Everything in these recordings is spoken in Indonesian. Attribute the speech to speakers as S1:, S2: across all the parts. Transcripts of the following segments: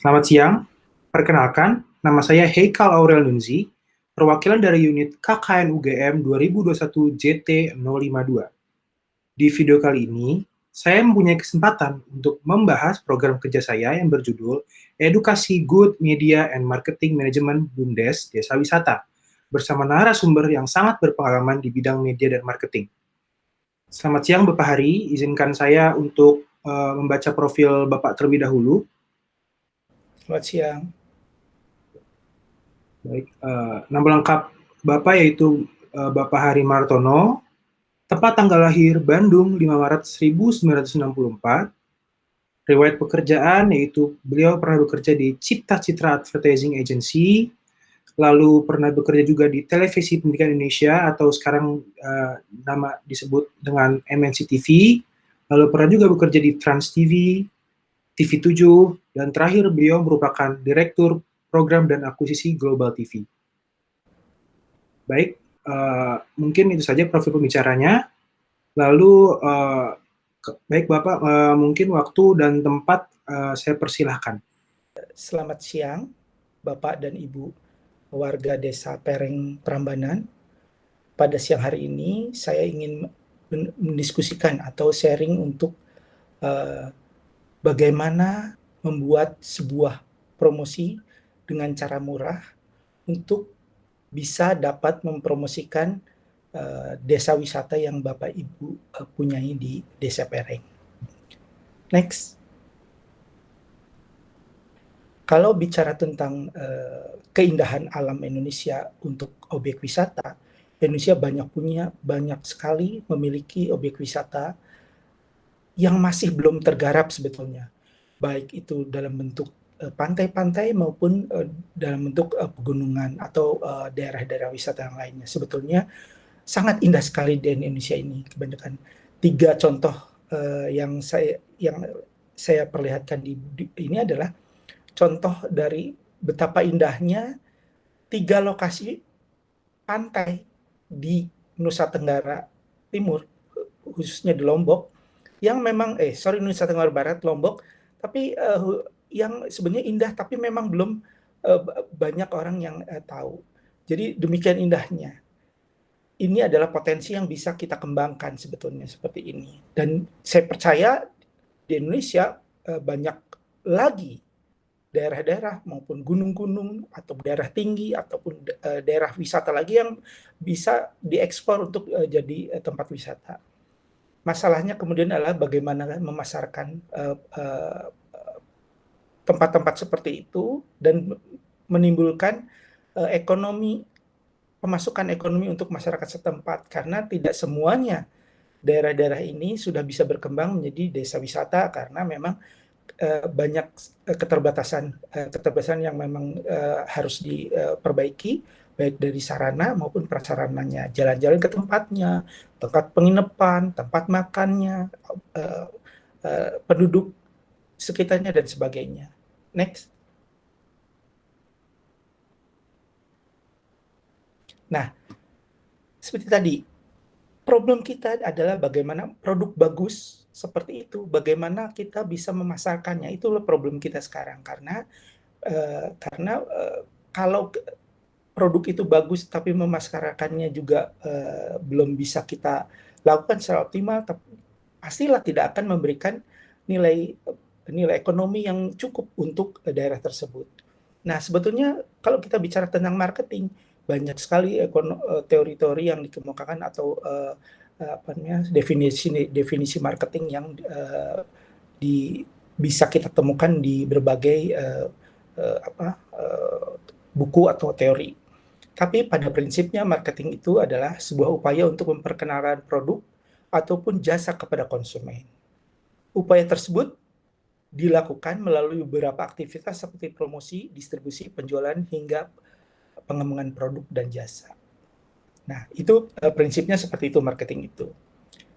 S1: Selamat siang, perkenalkan, nama saya Heikal Aurel Nunzi, perwakilan dari unit KKN UGM 2021 JT052. Di video kali ini, saya mempunyai kesempatan untuk membahas program kerja saya yang berjudul Edukasi Good Media and Marketing Management BUMDes Desa Wisata, bersama narasumber yang sangat berpengalaman di bidang media dan marketing. Selamat siang Bapak Hari, izinkan saya untuk membaca profil Bapak terlebih dahulu.
S2: Selamat siang.
S1: Baik, nama lengkap Bapak yaitu Bapak Hari Martono, tepat tanggal lahir Bandung 5 Maret 1964, riwayat pekerjaan yaitu beliau pernah bekerja di Cipta Citra Advertising Agency, lalu pernah bekerja juga di Televisi Pendidikan Indonesia atau sekarang nama disebut dengan MNC TV, lalu pernah juga bekerja di Trans TV, TV7, dan terakhir beliau merupakan Direktur Program dan Akuisisi Global TV. Baik, mungkin itu saja profil pembicaranya. Lalu, baik Bapak, mungkin waktu dan tempat saya persilahkan.
S2: Selamat siang, Bapak dan Ibu warga Desa Pereng Prambanan. Pada siang hari ini, saya ingin mendiskusikan atau sharing untuk bagaimana membuat sebuah promosi dengan cara murah untuk bisa dapat mempromosikan desa wisata yang Bapak Ibu punyai di Desa Pereng. Next. Kalau bicara tentang keindahan alam Indonesia untuk objek wisata, Indonesia banyak sekali memiliki objek wisata yang masih belum tergarap sebetulnya, baik itu dalam bentuk pantai-pantai maupun dalam bentuk pegunungan atau daerah-daerah wisata yang lainnya. Sebetulnya sangat indah sekali di Indonesia ini. Kebanyakan 3 contoh yang saya perlihatkan di ini adalah contoh dari betapa indahnya 3 lokasi pantai di Nusa Tenggara Timur, khususnya di Lombok, yang memang Nusa Tenggara Barat, Lombok, tapi yang sebenarnya indah tapi memang belum banyak orang yang tahu. Jadi demikian indahnya. Ini adalah potensi yang bisa kita kembangkan sebetulnya seperti ini. Dan saya percaya di Indonesia banyak lagi daerah-daerah maupun gunung-gunung atau daerah tinggi ataupun daerah wisata lagi yang bisa diekspor untuk jadi tempat wisata. Masalahnya kemudian adalah bagaimana memasarkan tempat-tempat seperti itu dan menimbulkan pemasukan ekonomi untuk masyarakat setempat, karena tidak semuanya daerah-daerah ini sudah bisa berkembang menjadi desa wisata karena memang banyak keterbatasan yang memang harus diperbaiki, baik dari sarana maupun prasarananya, jalan-jalan ke tempatnya, tempat penginapan, tempat makannya, penduduk sekitarnya dan sebagainya. Next. Nah, seperti tadi, problem kita adalah bagaimana produk bagus seperti itu, bagaimana kita bisa memasarkannya. Itulah problem kita sekarang, karena kalau produk itu bagus tapi memasarkannya juga belum bisa kita lakukan secara optimal, pastilah tidak akan memberikan nilai ekonomi yang cukup untuk daerah tersebut. Nah, sebetulnya kalau kita bicara tentang marketing, banyak sekali teori-teori yang dikemukakan atau definisi marketing yang bisa kita temukan di berbagai buku atau teori. Tapi pada prinsipnya marketing itu adalah sebuah upaya untuk memperkenalkan produk ataupun jasa kepada konsumen. Upaya tersebut dilakukan melalui beberapa aktivitas seperti promosi, distribusi, penjualan, hingga pengembangan produk dan jasa. Nah, itu prinsipnya seperti itu marketing itu.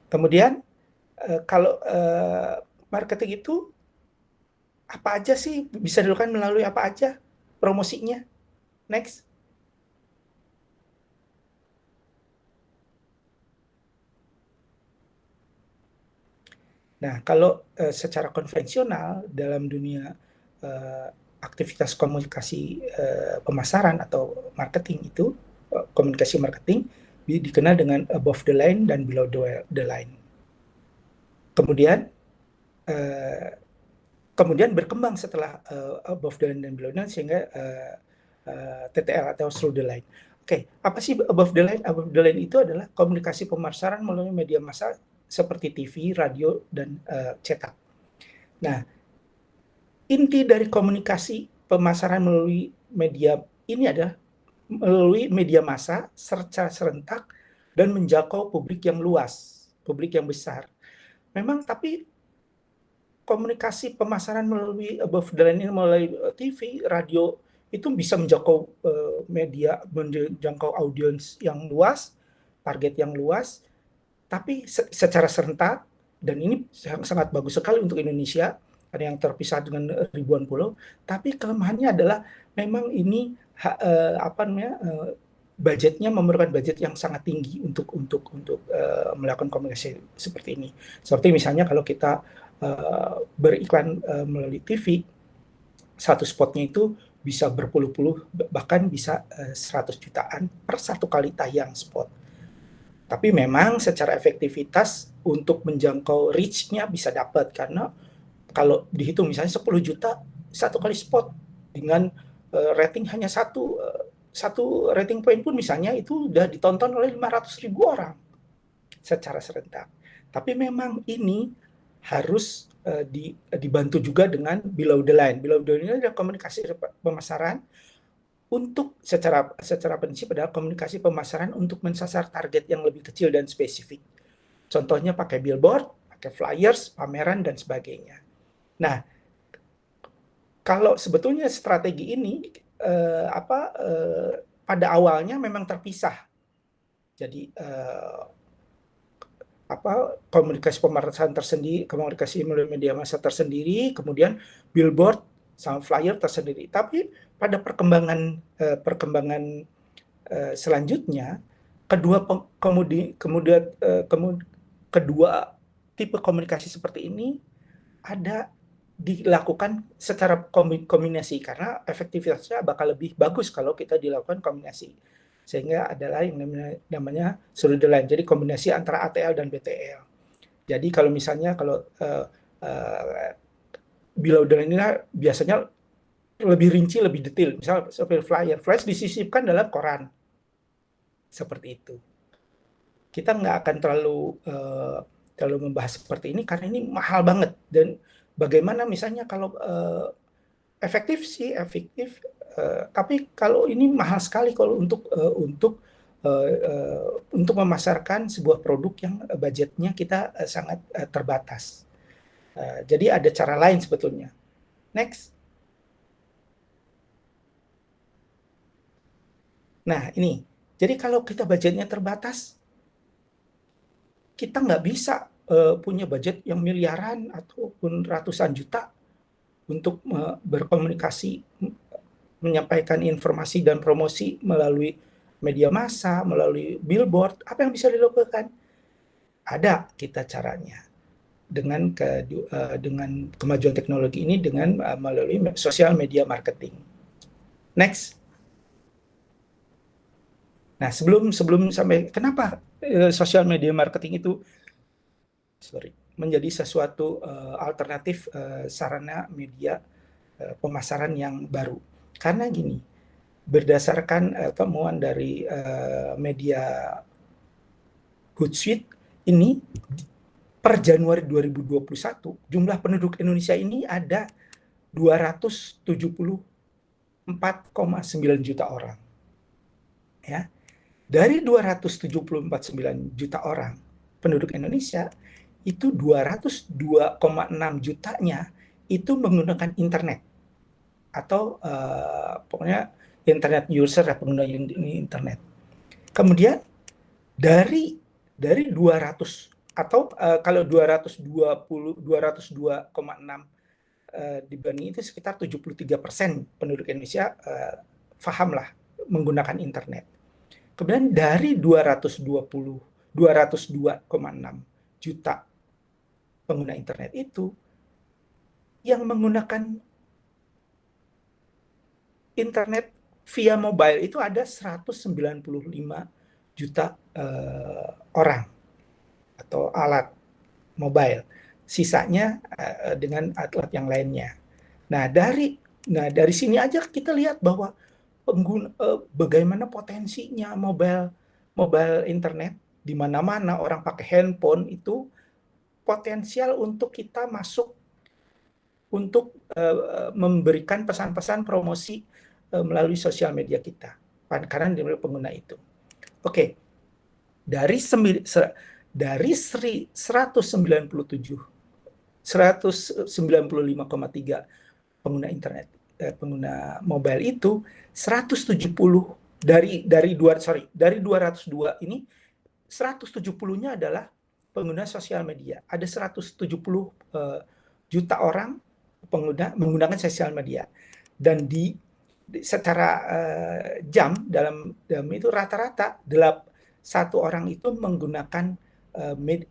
S2: Kemudian kalau marketing itu apa aja sih, bisa dilakukan melalui apa aja promosinya? Next. Nah, kalau secara konvensional dalam dunia aktivitas komunikasi pemasaran atau marketing itu, komunikasi marketing dikenal dengan above the line dan below the line. Kemudian berkembang setelah above the line dan below the line sehingga TTL atau through the line. Oke, apa sih above the line? Above the line itu adalah komunikasi pemasaran melalui media massa seperti TV, radio, dan cetak. Nah, inti dari komunikasi pemasaran melalui media ini adalah melalui media massa secara serentak dan menjangkau publik yang luas, publik yang besar. Memang tapi komunikasi pemasaran melalui above the line ini melalui TV, radio itu bisa menjangkau media, menjangkau audiens yang luas, target yang luas, tapi secara serentak, dan ini sangat bagus sekali untuk Indonesia, ada yang terpisah dengan ribuan pulau, tapi kelemahannya adalah memang ini budgetnya memerlukan budget yang sangat tinggi untuk melakukan komunikasi seperti ini. Seperti misalnya kalau kita beriklan melalui TV, satu spotnya itu bisa berpuluh-puluh, bahkan bisa 100 jutaan per satu kali tayang spot. Tapi memang secara efektivitas untuk menjangkau reach-nya bisa dapat, karena kalau dihitung misalnya 10 juta satu kali spot dengan rating hanya satu rating point pun misalnya itu udah ditonton oleh 500.000 orang secara serentak. Tapi memang ini harus dibantu juga dengan below the line. Below the line adalah komunikasi pemasaran untuk secara prinsip adalah komunikasi pemasaran untuk mensasar target yang lebih kecil dan spesifik. Contohnya pakai billboard, pakai flyers, pameran, dan sebagainya. Nah, kalau sebetulnya strategi ini pada awalnya memang terpisah. Jadi komunikasi pemasaran tersendiri, komunikasi melalui media massa tersendiri, kemudian billboard sama flyer tersendiri. Tapi pada perkembangan selanjutnya, kedua tipe komunikasi seperti ini dilakukan secara kombinasi, karena efektivitasnya bakal lebih bagus kalau kita dilakukan kombinasi. Sehingga adalah yang namanya through the line. Jadi kombinasi antara ATL dan BTL. Jadi kalau misalnya below the line ini biasanya lebih rinci, lebih detail. Misal seperti flyer disisipkan dalam koran. Seperti itu. Kita nggak akan terlalu membahas seperti ini karena ini mahal banget. Dan bagaimana misalnya kalau efektif, tapi kalau ini mahal sekali kalau untuk memasarkan sebuah produk yang budgetnya kita sangat terbatas. Jadi ada cara lain sebetulnya. Next. Nah ini, jadi kalau kita budgetnya terbatas, kita nggak bisa punya budget yang miliaran ataupun ratusan juta untuk berkomunikasi, menyampaikan informasi dan promosi melalui media massa, melalui billboard. Apa yang bisa dilakukan? Ada kita caranya dengan kemajuan teknologi ini, dengan melalui sosial media marketing. Next. Nah, sebelum sampai kenapa sosial media marketing itu menjadi sesuatu alternatif sarana media pemasaran yang baru. Karena gini, berdasarkan temuan dari media Hootsuite ini, per Januari 2021 jumlah penduduk Indonesia ini ada 274,9 juta orang. Ya. Dari 274,9 juta orang penduduk Indonesia, itu 202,6 jutanya itu menggunakan internet atau pokoknya internet user, pengguna internet. Kemudian dari 200 atau kalau 202,6 dibanding itu sekitar 73% penduduk Indonesia pahamlah menggunakan internet. Kemudian dari 202,6 juta pengguna internet itu, yang menggunakan internet via mobile itu ada 195 juta orang atau alat mobile. Sisanya dengan alat yang lainnya. Nah, dari sini aja kita lihat bahwa bagaimana potensinya mobile internet di mana-mana orang pakai handphone itu potensial untuk kita masuk untuk memberikan pesan-pesan promosi melalui sosial media kita karena dari pengguna itu. Oke, dari 195,3 pengguna internet, pengguna mobile itu 170 dari 202 ini 170-nya adalah pengguna sosial media. Ada 170 juta orang pengguna menggunakan sosial media. Dan secara jam dalam itu rata-rata satu orang itu menggunakan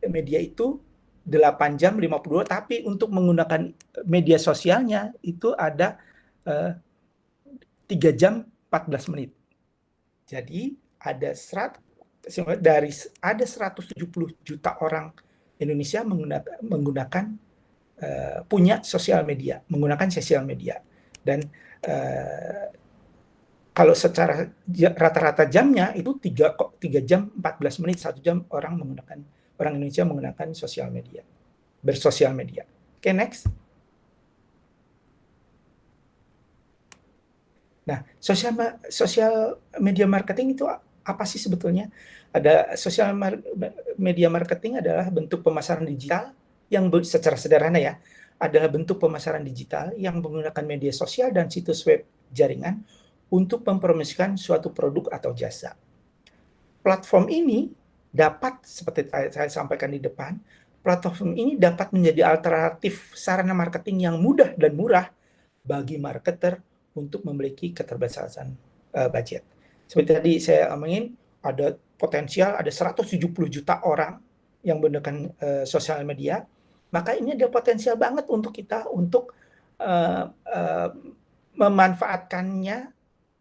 S2: media itu 8 jam 52, tapi untuk menggunakan media sosialnya itu ada 3 jam 14 menit. Jadi ada 170 juta orang Indonesia menggunakan punya sosial media, menggunakan sosial media. Dan kalau secara rata-rata jamnya itu 3 jam 14 menit, 1 jam orang Indonesia menggunakan sosial media, bersosial media. Oke, next. Nah, sosial media marketing itu apa sih sebetulnya? Ada sosial media marketing adalah bentuk pemasaran digital yang secara sederhana ya, adalah bentuk pemasaran digital yang menggunakan media sosial dan situs web jaringan untuk mempromosikan suatu produk atau jasa. Platform ini dapat, seperti saya sampaikan di depan, platform ini dapat menjadi alternatif sarana marketing yang mudah dan murah bagi marketer untuk memiliki keterbatasan budget. Seperti tadi saya omongin, ada potensial ada 170 juta orang yang menggunakan sosial media, maka ini ada potensial banget untuk kita untuk memanfaatkannya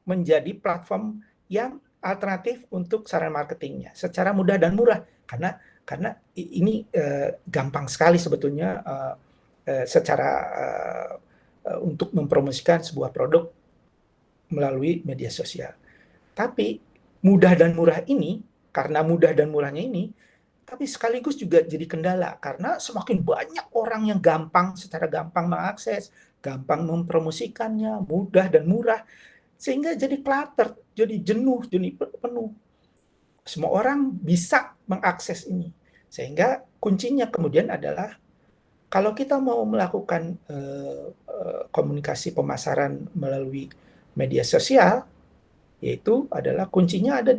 S2: menjadi platform yang alternatif untuk sarana marketingnya secara mudah dan murah, karena ini gampang sekali sebetulnya secara untuk mempromosikan sebuah produk melalui media sosial. Tapi mudah dan murah ini, karena mudah dan murahnya ini, tapi sekaligus juga jadi kendala karena semakin banyak orang yang secara gampang mengakses, gampang mempromosikannya, mudah dan murah, sehingga jadi clutter, jadi jenuh, jadi penuh. Semua orang bisa mengakses ini. Sehingga kuncinya kemudian adalah kalau kita mau melakukan komunikasi pemasaran melalui media sosial, yaitu adalah kuncinya ada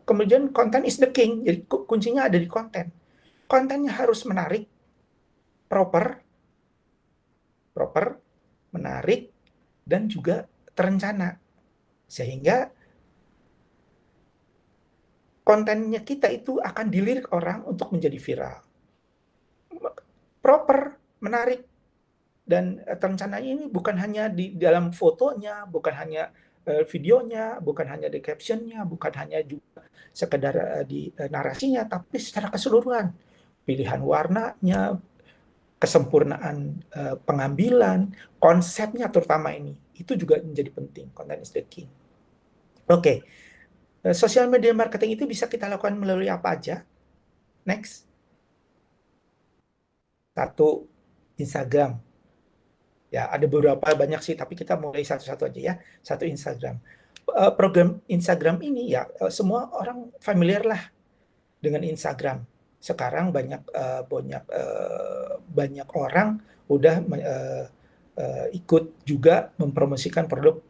S2: kemudian content is the king. Jadi kuncinya ada di konten. Kontennya harus menarik, proper, menarik, dan juga terencana. Sehingga kontennya kita itu akan dilirik orang untuk menjadi viral. Proper, menarik, dan terencananya ini bukan hanya di dalam fotonya, bukan hanya videonya, bukan hanya di captionnya, bukan hanya juga sekedar di narasinya, tapi secara keseluruhan. Pilihan warnanya, kesempurnaan pengambilan, konsepnya terutama ini, itu juga menjadi penting. Content is the king. Oke, social media marketing itu bisa kita lakukan melalui apa aja? Next. 1, Instagram. Ya, ada beberapa banyak sih, tapi kita mulai satu-satu aja ya. 1, Instagram. Program Instagram ini ya semua orang familiar lah dengan Instagram. Sekarang banyak orang udah ikut juga mempromosikan produk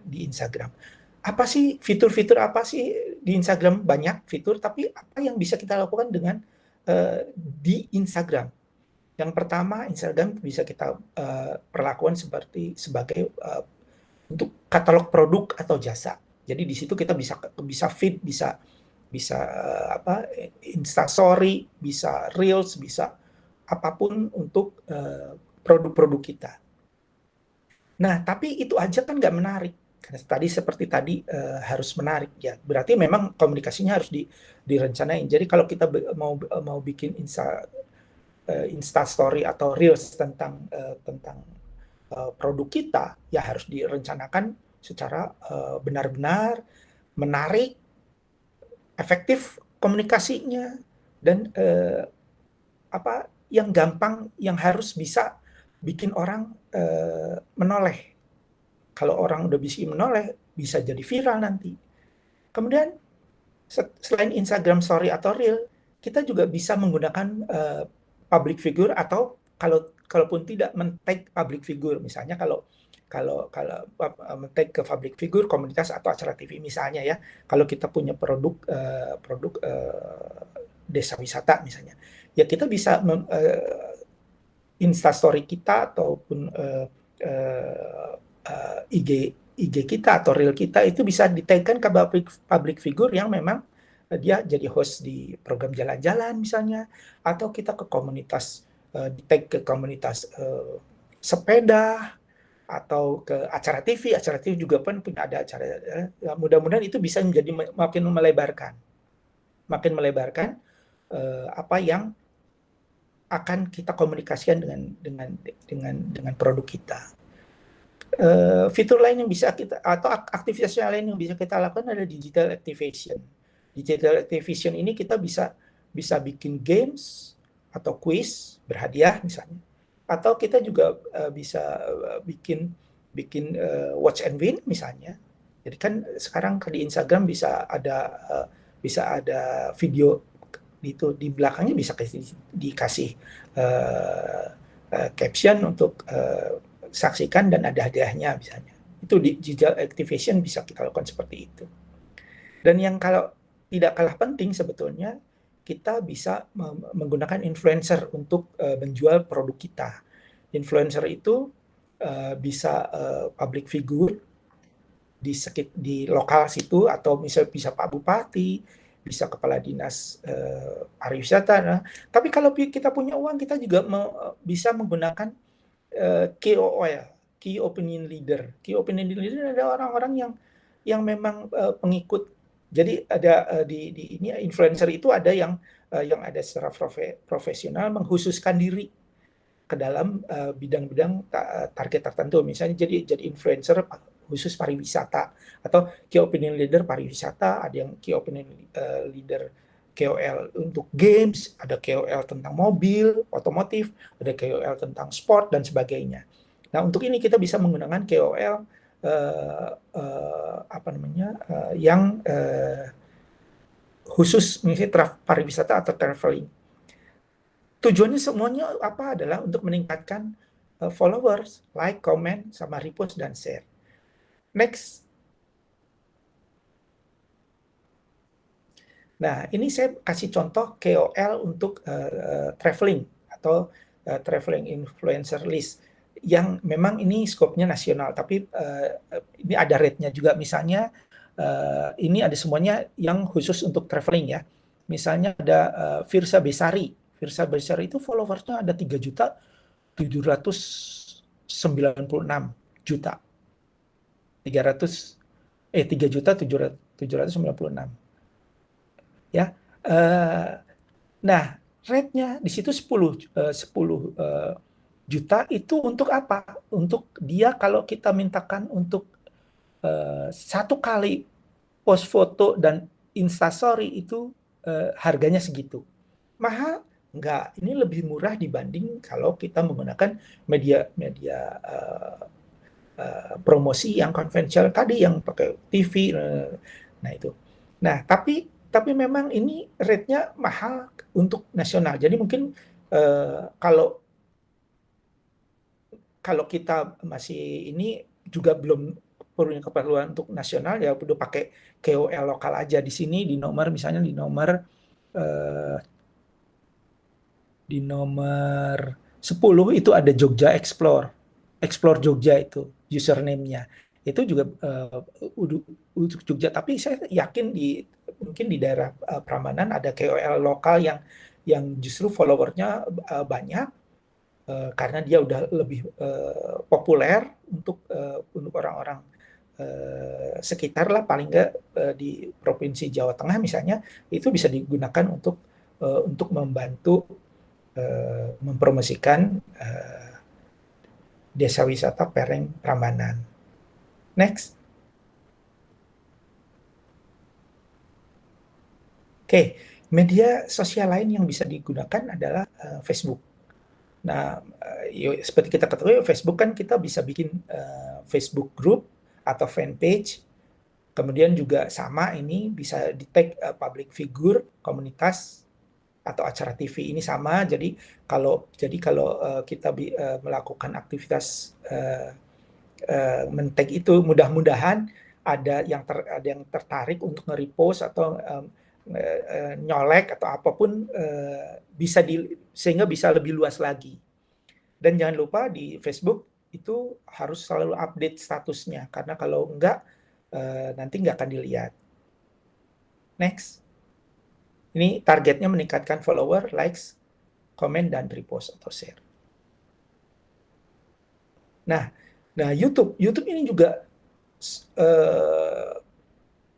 S2: di Instagram. Apa sih fitur-fitur apa sih di Instagram? Banyak fitur, tapi apa yang bisa kita lakukan dengan di Instagram? Yang pertama, Instagram bisa kita perlakukan sebagai untuk katalog produk atau jasa. Jadi di situ kita bisa feed, bisa Instastory, bisa Reels, bisa apapun untuk produk-produk kita. Nah, tapi itu aja kan nggak menarik. Karena tadi seperti tadi harus menarik ya. Berarti memang komunikasinya harus direncanain. Jadi kalau kita mau bikin Insta Story atau Reels tentang produk kita, ya harus direncanakan secara benar-benar menarik, efektif komunikasinya, dan apa yang gampang, yang harus bisa bikin orang menoleh. Kalau orang udah bisa menoleh, bisa jadi viral nanti. Kemudian selain Instagram Story atau Reel, kita juga bisa menggunakan public figure, atau kalaupun tidak men-tag public figure, misalnya kalau kalau kalau men-tag ke public figure, komunitas atau acara TV misalnya ya, kalau kita punya produk desa wisata misalnya, ya kita bisa Instastory kita ataupun uh, IG IG kita atau reel kita itu bisa ditagkan ke public figure yang memang dia jadi host di program jalan-jalan misalnya, atau kita ke komunitas di tag ke komunitas sepeda, atau ke acara TV juga pun punya ada acara. Mudah-mudahan itu bisa menjadi makin melebarkan apa yang akan kita komunikasikan dengan produk kita. Fitur lain yang bisa kita, atau aktivitas yang lain yang bisa kita lakukan ada digital activation. Digital activation ini kita bisa bikin games atau quiz berhadiah misalnya, atau kita juga bisa bikin bikin watch and win misalnya. Jadi kan sekarang di Instagram bisa ada video itu, di belakangnya bisa dikasih caption untuk saksikan dan ada hadiahnya misalnya. Itu di digital activation bisa kita lakukan seperti itu. Dan yang kalau tidak kalah penting sebetulnya, kita bisa menggunakan influencer untuk menjual produk kita. Influencer itu bisa public figure di lokal situ, atau misalnya bisa Pak Bupati, bisa kepala dinas pariwisata. Nah, tapi kalau kita punya uang, kita juga bisa menggunakan KOL, Key Opinion Leader. Key Opinion Leader ada orang-orang yang memang pengikut. Jadi ada di ini influencer itu ada yang ada secara profesional mengkhususkan diri ke dalam bidang-bidang target tertentu. Misalnya jadi influencer khusus pariwisata, atau key opinion leader pariwisata, ada yang key opinion leader KOL untuk games, ada KOL tentang mobil, otomotif, ada KOL tentang sport dan sebagainya. Nah, untuk ini kita bisa menggunakan KOL apa namanya yang khusus misalnya pariwisata atau traveling. Tujuannya semuanya apa adalah untuk meningkatkan followers, like, comment, sama repost dan share. Next. Nah, ini saya kasih contoh KOL untuk traveling atau traveling influencer list yang memang ini skopnya nasional, tapi ini ada rate-nya juga. Misalnya ini ada semuanya yang khusus untuk traveling ya. Misalnya ada Firsa Besari. Firsa Besari itu followersnya ada 3.796.000.000. 3.796.000.000 ya. Nah, rate-nya di situ 10 juta itu untuk apa? Untuk dia kalau kita mintakan untuk satu kali post foto dan instastory itu harganya segitu. Mahal? Enggak, ini lebih murah dibanding kalau kita menggunakan media promosi yang konvensional tadi, yang pakai TV. Nah itu. Nah, tapi memang ini rate-nya mahal untuk nasional. Jadi mungkin kalau kita masih ini juga belum punya keperluan untuk nasional, ya udah pakai KOL lokal aja di sini, di nomor misalnya di nomor 10 itu ada Jogja Explore Jogja, itu username-nya. Itu juga untuk Jogja, tapi saya yakin mungkin di daerah Prambanan ada KOL lokal yang justru followernya banyak, karena dia udah lebih populer untuk orang-orang sekitar lah, paling nggak di Provinsi Jawa Tengah misalnya, itu bisa digunakan untuk membantu mempromosikan desa wisata Pereng Prambanan. Next. Oke, media sosial lain yang bisa digunakan adalah Facebook. Nah, seperti kita ketahui, Facebook kan kita bisa bikin Facebook group atau fanpage. Kemudian juga sama ini bisa di-tag public figure, komunitas, atau acara TV ini sama. Jadi kalau kita melakukan aktivitas men-tag itu, mudah-mudahan ada yang tertarik untuk nge-repost atau nyolek atau apapun, sehingga bisa lebih luas lagi. Dan jangan lupa di Facebook itu harus selalu update statusnya, karena kalau enggak nanti nggak akan dilihat. Next. Ini targetnya meningkatkan follower, likes, komen, dan repost atau share. Nah, YouTube ini juga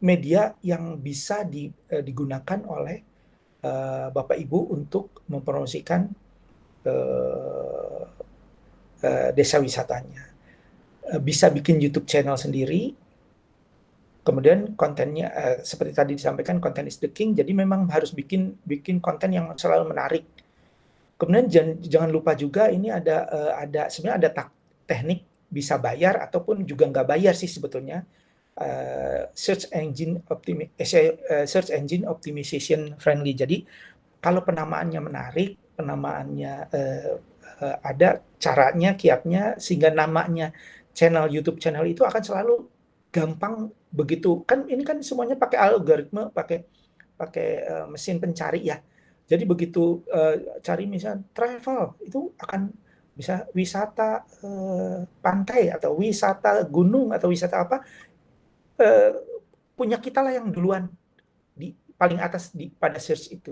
S2: media yang bisa digunakan oleh Bapak Ibu untuk mempromosikan desa wisatanya. Bisa bikin YouTube channel sendiri, kemudian kontennya seperti tadi disampaikan, content is the king, jadi memang harus bikin konten yang selalu menarik. Kemudian jangan lupa juga ini ada sebenarnya ada teknik bisa bayar ataupun juga nggak bayar sih sebetulnya. Search engine optimization friendly. Jadi kalau penamaannya menarik, penamaannya ada caranya, kiatnya, sehingga namanya YouTube channel itu akan selalu gampang begitu. Kan ini kan semuanya pakai algoritma, pakai mesin pencari ya. Jadi begitu cari misalnya travel, itu akan bisa wisata pantai atau wisata gunung atau wisata apa, punya kita lah yang duluan di paling atas pada search itu.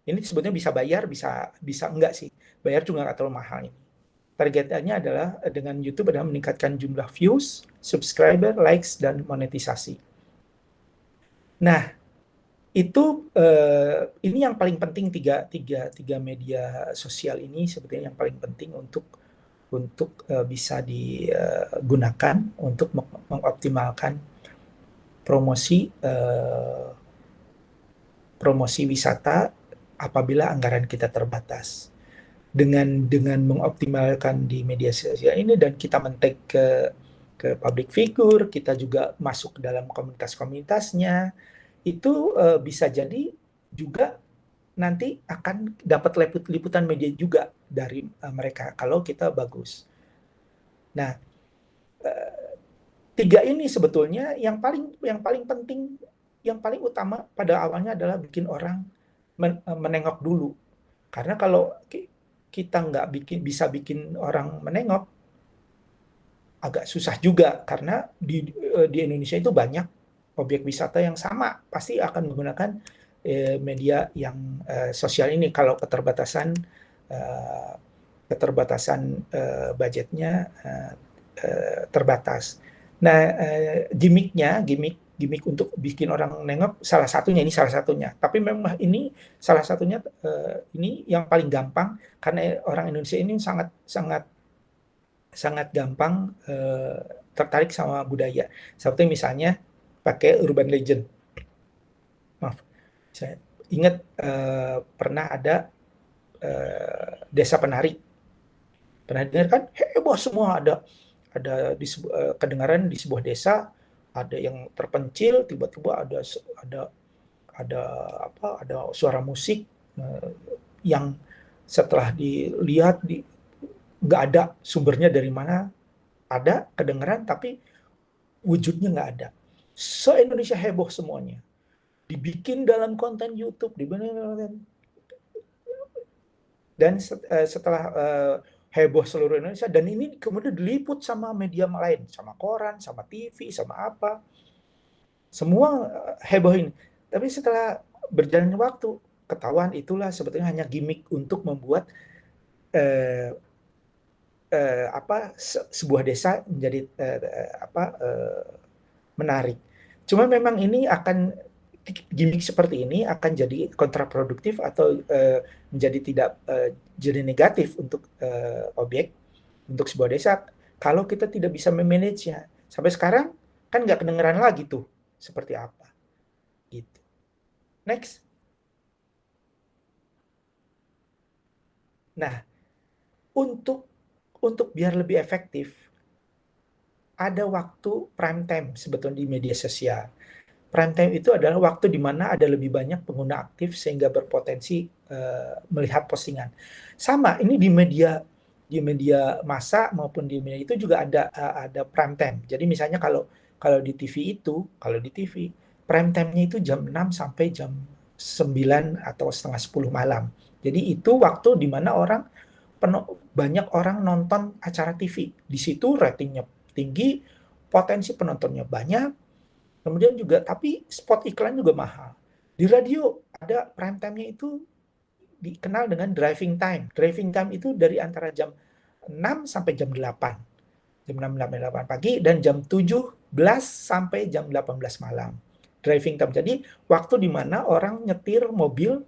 S2: Ini sebetulnya bisa bayar, bisa enggak sih. Bayar juga nggak terlalu mahal ini. Targetnya adalah dengan YouTube adalah meningkatkan jumlah views, subscriber, likes, dan monetisasi. Nah, itu ini yang paling penting, tiga media sosial ini sebetulnya yang paling penting untuk bisa digunakan untuk mengoptimalkan promosi wisata apabila anggaran kita terbatas. Dengan mengoptimalkan di media sosial ini dan kita men-tag ke public figure, kita juga masuk ke dalam komunitas-komunitasnya, itu bisa jadi juga nanti akan dapat liputan media juga dari mereka kalau kita bagus. Nah, tiga ini sebetulnya yang paling penting, yang paling utama pada awalnya adalah bikin orang menengok dulu. Karena kalau kita nggak bisa bikin orang menengok, agak susah juga, karena di Indonesia itu banyak objek wisata yang sama, pasti akan menggunakan media yang sosial ini kalau keterbatasan budgetnya terbatas. Nah, gimmick untuk bikin orang nengok salah satunya. Tapi memang ini salah satunya, ini yang paling gampang karena orang Indonesia ini sangat gampang tertarik sama budaya. Seperti misalnya pakai urban legend. Maaf, saya ingat pernah ada desa penari. Pernah dengar kan? Heboh semua, kedengaran di sebuah desa ada yang terpencil, tiba-tiba ada suara musik yang setelah dilihat nggak ada sumbernya dari mana, ada kedengaran tapi wujudnya nggak ada. Se-Indonesia heboh semuanya. Dibikin dalam konten YouTube, dan setelah heboh seluruh Indonesia, dan ini kemudian diliput sama media lain, sama koran, sama TV, sama apa, semua heboh ini. Tapi setelah berjalannya waktu, ketahuan itulah sebetulnya hanya gimmick untuk membuat sebuah desa menjadi menarik. Cuma memang ini akan gimmick seperti ini akan jadi kontraproduktif atau menjadi tidak jadi negatif untuk objek untuk sebuah desa kalau kita tidak bisa memanage-nya. Sampai sekarang kan nggak kedengeran lagi tuh seperti apa. Gitu. Next. Nah, untuk biar lebih efektif, ada waktu prime time sebetulnya di media sosial. Prime time itu adalah waktu di mana ada lebih banyak pengguna aktif sehingga berpotensi melihat postingan. Sama, ini di media massa maupun di media itu juga ada prime time. Jadi misalnya kalau di TV prime time-nya itu jam 6 sampai jam 9 atau setengah 10 malam. Jadi itu waktu di mana banyak orang nonton acara TV. Di situ ratingnya tinggi, potensi penontonnya banyak, kemudian juga tapi spot iklan juga mahal. Di radio ada prime time-nya itu dikenal dengan driving time. Driving time itu dari antara jam 6 sampai jam 8. Jam 6 sampai 8 pagi dan jam 17 sampai jam 18 malam. Driving time. Jadi waktu di mana orang nyetir mobil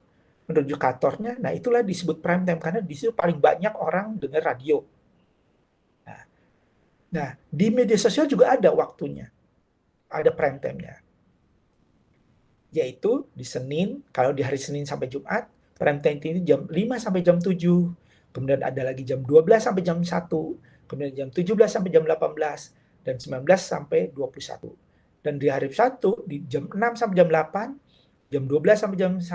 S2: menuju kantornya, nah itulah disebut prime time karena di situ paling banyak orang dengar radio. Nah, di media sosial juga ada waktunya. Ada prime time-nya. Yaitu di Senin, kalau di hari Senin sampai Jumat, prime time itu jam 5 sampai jam 7. Kemudian ada lagi jam 12 sampai jam 1. Kemudian jam 17 sampai jam 18. Dan 19 sampai 21. Dan di hari Sabtu, di jam 6 sampai jam 8, jam 12 sampai jam 1,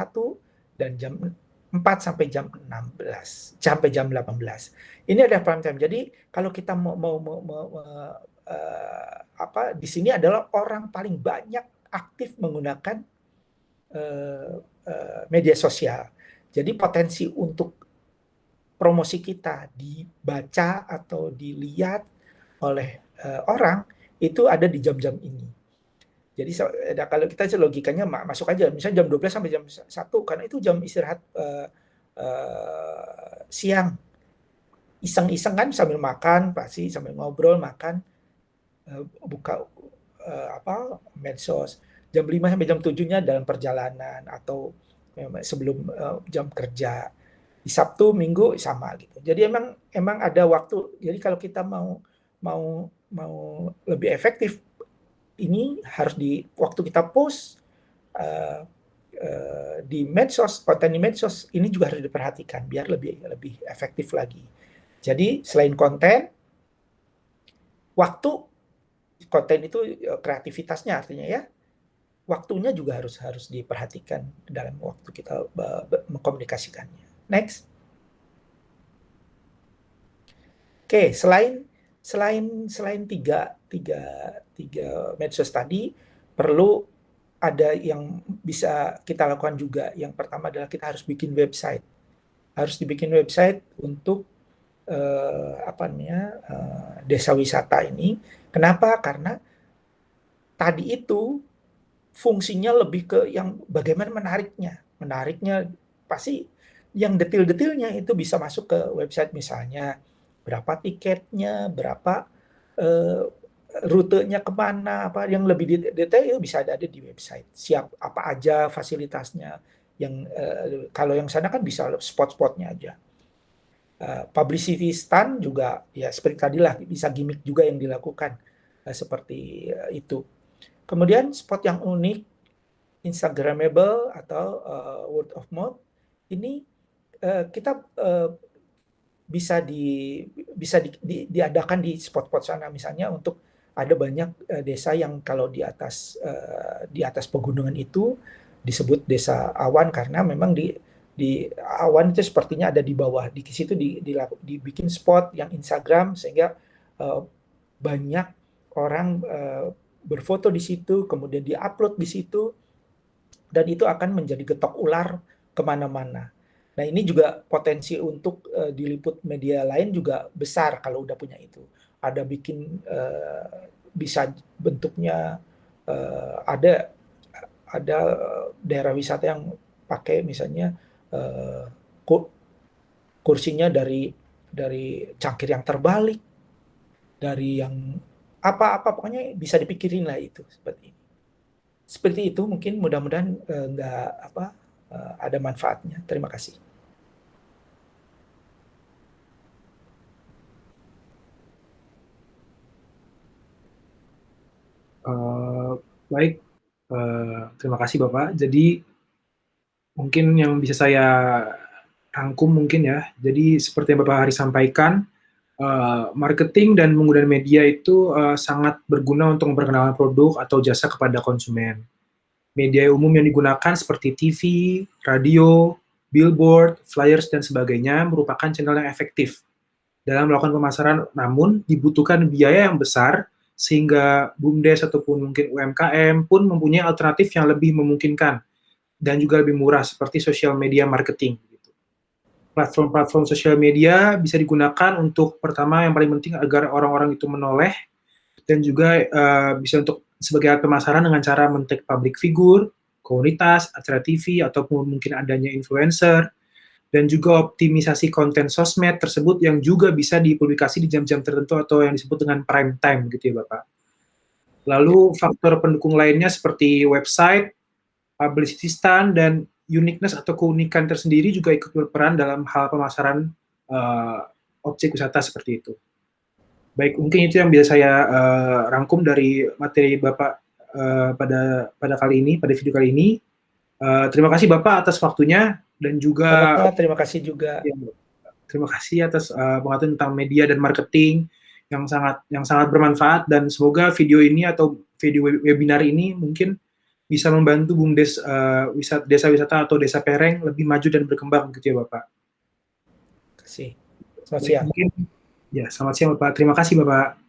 S2: dan jam 4 sampai jam 16, sampai jam 18. Ini ada prime time. Jadi kalau kita di sini adalah orang paling banyak aktif menggunakan media sosial. Jadi potensi untuk promosi kita dibaca atau dilihat oleh orang itu ada di jam-jam ini. Jadi kalau kita logikanya masuk aja, misalnya jam 12 sampai jam 1, karena itu jam istirahat siang. Iseng-iseng kan sambil makan, pasti sambil ngobrol, makan, buka medsos. Jam 5 sampai jam 7-nya dalam perjalanan atau sebelum jam kerja. Di Sabtu, Minggu sama gitu. Jadi emang ada waktu. Jadi kalau kita mau lebih efektif, ini harus di waktu kita post di medsos, konten di medsos ini juga harus diperhatikan biar lebih efektif lagi. Jadi selain waktu konten itu kreativitasnya artinya ya, waktunya juga harus diperhatikan dalam waktu kita mengkomunikasikannya. Next. Oke, selain tiga medsos tadi, perlu ada yang bisa kita lakukan juga. Yang pertama adalah kita harus bikin website. Harus dibikin website untuk desa wisata ini. Kenapa? Karena tadi itu fungsinya lebih ke yang bagaimana menariknya. Menariknya pasti yang detail-detailnya itu bisa masuk ke website, misalnya berapa tiketnya, berapa rutenya kemana, apa yang lebih detail bisa ada di website. Siap apa aja fasilitasnya. Yang kalau yang sana kan bisa spot-spotnya aja. Publicity stunt juga ya seperti tadilah, bisa gimmick juga yang dilakukan seperti itu. Kemudian spot yang unik, Instagramable atau word of mouth ini kita bisa diadakan di spot-spot sana, misalnya untuk ada banyak desa yang kalau di atas pegunungan itu disebut desa awan karena memang di awan itu sepertinya ada di bawah. Di situ dibikin spot yang Instagram sehingga banyak orang berfoto di situ, kemudian diupload di situ, dan itu akan menjadi getok ular kemana-mana. Nah ini juga potensi untuk diliput media lain juga besar kalau udah punya itu. Ada bikin bisa bentuknya ada daerah wisata yang pakai misalnya kursinya dari dari cangkir yang terbalik, dari yang apa-apa pokoknya bisa dipikirin lah itu seperti ini. Seperti itu mungkin mudah-mudahan nggak apa ada manfaatnya. Terima kasih.
S1: Baik, terima kasih Bapak. Jadi mungkin yang bisa saya rangkum mungkin ya. Jadi seperti yang Bapak Hari sampaikan, marketing dan penggunaan media itu sangat berguna untuk memperkenalkan produk atau jasa kepada konsumen. Media umum yang digunakan seperti TV, radio, billboard, flyers, dan sebagainya merupakan channel yang efektif dalam melakukan pemasaran, namun dibutuhkan biaya yang besar sehingga BUMDes ataupun mungkin UMKM pun mempunyai alternatif yang lebih memungkinkan dan juga lebih murah seperti social media marketing. Platform-platform sosial media bisa digunakan untuk pertama yang paling penting agar orang-orang itu menoleh dan juga bisa untuk sebagai alat pemasaran dengan cara men-tag public figure, komunitas, acara TV ataupun mungkin adanya influencer dan juga optimisasi konten sosmed tersebut yang juga bisa dipublikasi di jam-jam tertentu atau yang disebut dengan prime time gitu ya Bapak. Lalu faktor pendukung lainnya seperti website, publicity stand, dan uniqueness atau keunikan tersendiri juga ikut berperan dalam hal pemasaran objek wisata seperti itu. Baik, mungkin itu yang bisa saya rangkum dari materi Bapak pada kali ini, pada video kali ini. Terima kasih Bapak atas waktunya dan juga
S2: Sama-sama, terima kasih juga.
S1: ya, terima kasih atas pengetahuan tentang media dan marketing yang sangat bermanfaat dan semoga video ini atau video webinar ini mungkin bisa membantu BUMDes desa wisata atau desa Pereng lebih maju dan berkembang gitu ya Bapak.
S2: Terima kasih. Selamat
S1: Baik,
S2: siang.
S1: mungkin ya selamat siang Bapak. Terima kasih Bapak.